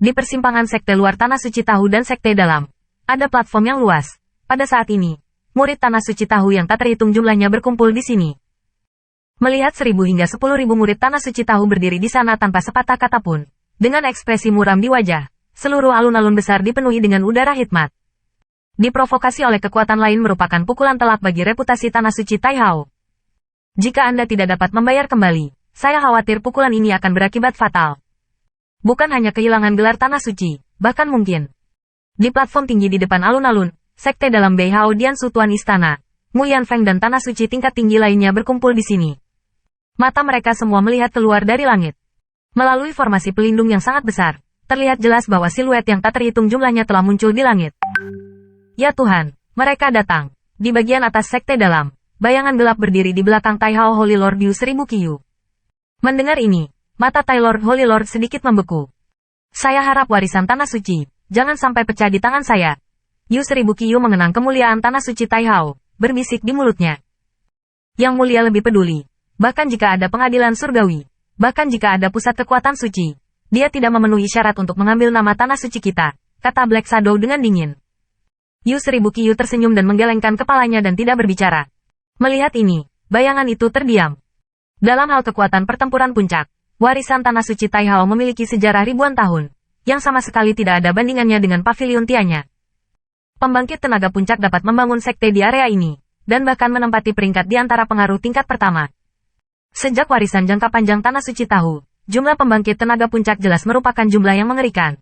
Di persimpangan sekte luar Tanah Suci Tahu dan sekte dalam, ada platform yang luas. Pada saat ini, murid Tanah Suci Tahu yang tak terhitung jumlahnya berkumpul di sini. Melihat 1.000 hingga 10.000 murid Tanah Suci Tahu berdiri di sana tanpa sepatah kata pun, dengan ekspresi muram di wajah, seluruh alun-alun besar dipenuhi dengan udara hikmat. Diprovokasi oleh kekuatan lain merupakan pukulan telak bagi reputasi Tanah Suci Taihao. Jika Anda tidak dapat membayar kembali, saya khawatir pukulan ini akan berakibat fatal. Bukan hanya kehilangan gelar Tanah Suci, bahkan mungkin di platform tinggi di depan alun-alun, sekte dalam Beihao Diansu Tuan Istana, Mu Yanfeng dan Tanah Suci tingkat tinggi lainnya berkumpul di sini. Mata mereka semua melihat keluar dari langit. Melalui formasi pelindung yang sangat besar, terlihat jelas bahwa siluet yang tak terhitung jumlahnya telah muncul di langit. Ya Tuhan, mereka datang. Di bagian atas sekte dalam, bayangan gelap berdiri di belakang Taihao Holy Lord Yu 1000 Qiu. Mendengar ini, mata Tai Lord Holy Lord sedikit membeku. Saya harap warisan Tanah Suci jangan sampai pecah di tangan saya. Yu 1000 Qiu mengenang kemuliaan Tanah Suci Taihao, berbisik di mulutnya. Yang mulia lebih peduli. Bahkan jika ada pengadilan surgawi, bahkan jika ada pusat kekuatan suci, dia tidak memenuhi syarat untuk mengambil nama Tanah Suci kita, kata Black Shadow dengan dingin. Yu 1000 Qiu tersenyum dan menggelengkan kepalanya dan tidak berbicara. Melihat ini, bayangan itu terdiam. Dalam hal kekuatan pertempuran puncak, warisan Tanah Suci Taihao memiliki sejarah ribuan tahun, yang sama sekali tidak ada bandingannya dengan pavilion Tianya. Pembangkit tenaga puncak dapat membangun sekte di area ini, dan bahkan menempati peringkat di antara pengaruh tingkat pertama. Sejak warisan jangka panjang Tanah Suci Tahu, jumlah pembangkit tenaga puncak jelas merupakan jumlah yang mengerikan.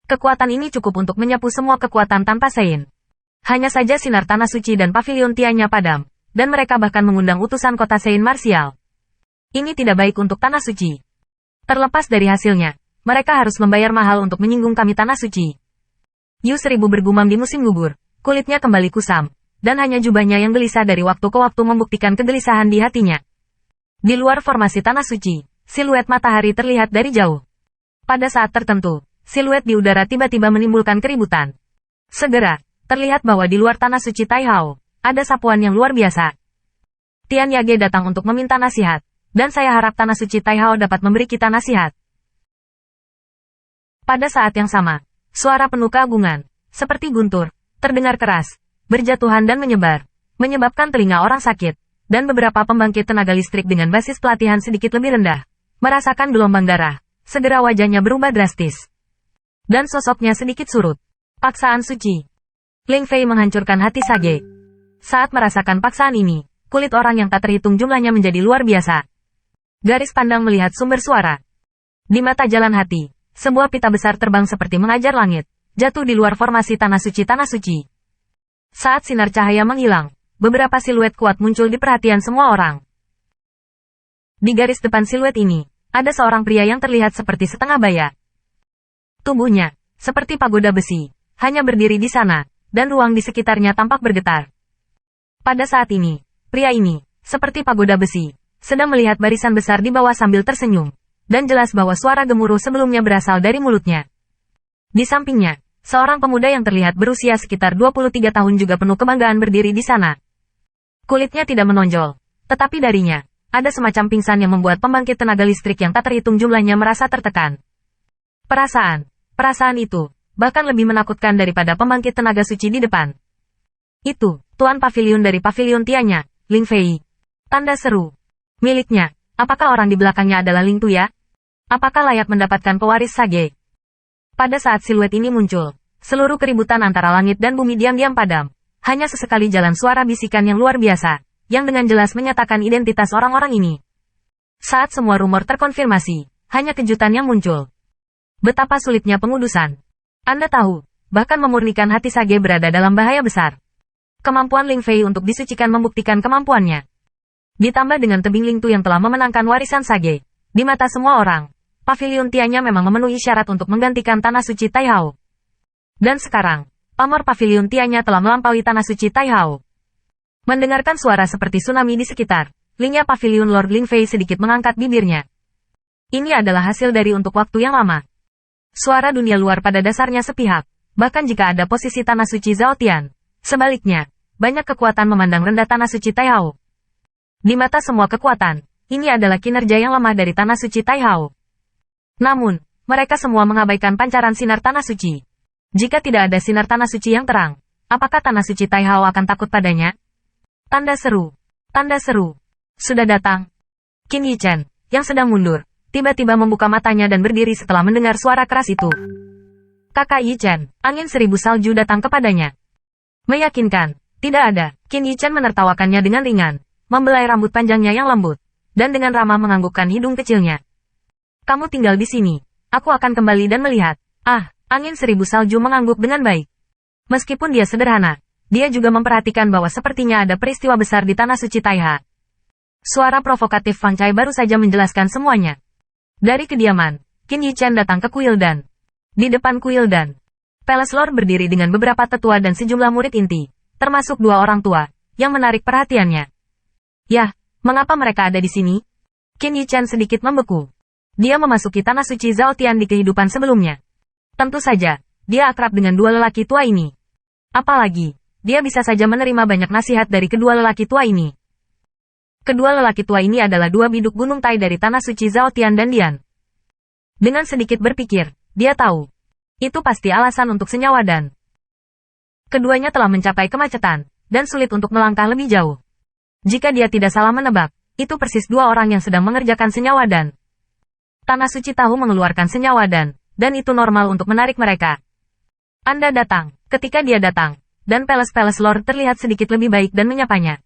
Kekuatan ini cukup untuk menyapu semua kekuatan tanpa sein. Hanya saja sinar Tanah Suci dan pavilion Tianya padam, dan mereka bahkan mengundang utusan kota Sein marsial. Ini tidak baik untuk Tanah Suci. Terlepas dari hasilnya, mereka harus membayar mahal untuk menyinggung kami Tanah Suci. Yu 1000 bergumam di musim gugur, kulitnya kembali kusam, dan hanya jubahnya yang gelisah dari waktu ke waktu membuktikan kegelisahan di hatinya. Di luar formasi Tanah Suci, siluet matahari terlihat dari jauh. Pada saat tertentu, siluet di udara tiba-tiba menimbulkan keributan. Segera, terlihat bahwa di luar Tanah Suci Taihao, ada sapuan yang luar biasa. Tian Yage datang untuk meminta nasihat, dan saya harap Tanah Suci Taihao dapat memberi kita nasihat. Pada saat yang sama, suara penuh keagungan, seperti guntur, terdengar keras, berjatuhan dan menyebar, menyebabkan telinga orang sakit, dan beberapa pembangkit tenaga listrik dengan basis pelatihan sedikit lebih rendah, merasakan gelombang darah, segera wajahnya berubah drastis. Dan sosoknya sedikit surut. Paksaan suci. Ling Fei menghancurkan hati Sage. Saat merasakan paksaan ini, kulit orang yang tak terhitung jumlahnya menjadi luar biasa. Garis pandang melihat sumber suara. Di mata jalan hati, sebuah pita besar terbang seperti mengajar langit, jatuh di luar formasi Tanah Suci Tanah Suci. Saat sinar cahaya menghilang, beberapa siluet kuat muncul di perhatian semua orang. Di garis depan siluet ini, ada seorang pria yang terlihat seperti setengah baya. Tubuhnya, seperti pagoda besi, hanya berdiri di sana, dan ruang di sekitarnya tampak bergetar. Pada saat ini, pria ini, seperti pagoda besi, sedang melihat barisan besar di bawah sambil tersenyum, dan jelas bahwa suara gemuruh sebelumnya berasal dari mulutnya. Di sampingnya, seorang pemuda yang terlihat berusia sekitar 23 tahun juga penuh kebanggaan berdiri di sana. Kulitnya tidak menonjol, tetapi darinya, ada semacam pingsan yang membuat pembangkit tenaga listrik yang tak terhitung jumlahnya merasa tertekan. Perasaan itu, bahkan lebih menakutkan daripada pembangkit tenaga suci di depan. Itu, Tuan Pavilion dari Pavilion Tianya, Ling Fei. Tanda seru. Miliknya, apakah orang di belakangnya adalah Ling Tuya? Apakah layak mendapatkan pewaris Sage? Pada saat siluet ini muncul, seluruh keributan antara langit dan bumi diam-diam padam. Hanya sesekali jalan suara bisikan yang luar biasa, yang dengan jelas menyatakan identitas orang-orang ini. Saat semua rumor terkonfirmasi, hanya kejutan yang muncul. Betapa sulitnya pengudusan. Anda tahu, bahkan memurnikan hati Sage berada dalam bahaya besar. Kemampuan Ling Fei untuk disucikan membuktikan kemampuannya. Ditambah dengan tebing Ling Tu yang telah memenangkan warisan Sage, di mata semua orang, Pavilion Tianya memang memenuhi syarat untuk menggantikan Tanah Suci Taihao. Dan sekarang, pamor Pavilion Tianya telah melampaui Tanah Suci Taihao. Mendengarkan suara seperti tsunami di sekitar, Lingnya Pavilion Lord Ling Fei sedikit mengangkat bibirnya. Ini adalah hasil dari untuk waktu yang lama. Suara dunia luar pada dasarnya sepihak, bahkan jika ada posisi Tanah Suci Zhao Tian. Sebaliknya, banyak kekuatan memandang rendah Tanah Suci Taihao. Di mata semua kekuatan, ini adalah kinerja yang lemah dari Tanah Suci Taihao. Namun, mereka semua mengabaikan pancaran sinar tanah suci. Jika tidak ada sinar tanah suci yang terang, apakah tanah suci Taihao akan takut padanya? Tanda seru. Tanda seru. Sudah datang. Qin Yichen, yang sedang mundur, tiba-tiba membuka matanya dan berdiri setelah mendengar suara keras itu. Kakak Yichen, angin 1000 salju datang kepadanya. Meyakinkan, tidak ada. Qin Yichen menertawakannya dengan ringan, membelai rambut panjangnya yang lembut, dan dengan ramah menganggukkan hidung kecilnya. Kamu tinggal di sini. Aku akan kembali dan melihat. Ah, angin 1000 salju mengangguk dengan baik. Meskipun dia sederhana, dia juga memperhatikan bahwa sepertinya ada peristiwa besar di tanah suci Taiha. Suara provokatif Fang Chai baru saja menjelaskan semuanya. Dari kediaman, Qin Yichen datang ke kuil dan di depan kuil dan Palace Lord berdiri dengan beberapa tetua dan sejumlah murid inti, termasuk 2 orang tua, yang menarik perhatiannya. Yah, mengapa mereka ada di sini? Qin Yichen sedikit membeku. Dia memasuki tanah suci Zhao Tian di kehidupan sebelumnya. Tentu saja, dia akrab dengan 2 lelaki tua ini. Apalagi, dia bisa saja menerima banyak nasihat dari kedua lelaki tua ini. Kedua lelaki tua ini adalah 2 biduk gunung Tai dari tanah suci Zhao Tian dan Dian. Dengan sedikit berpikir, dia tahu. Itu pasti alasan untuk senyawa dan keduanya telah mencapai kemacetan, dan sulit untuk melangkah lebih jauh. Jika dia tidak salah menebak, itu persis 2 orang yang sedang mengerjakan senyawa dan tanah suci tahu mengeluarkan senyawa dan itu normal untuk menarik mereka. Anda datang. Ketika dia datang, dan Palace Lord terlihat sedikit lebih baik dan menyapanya.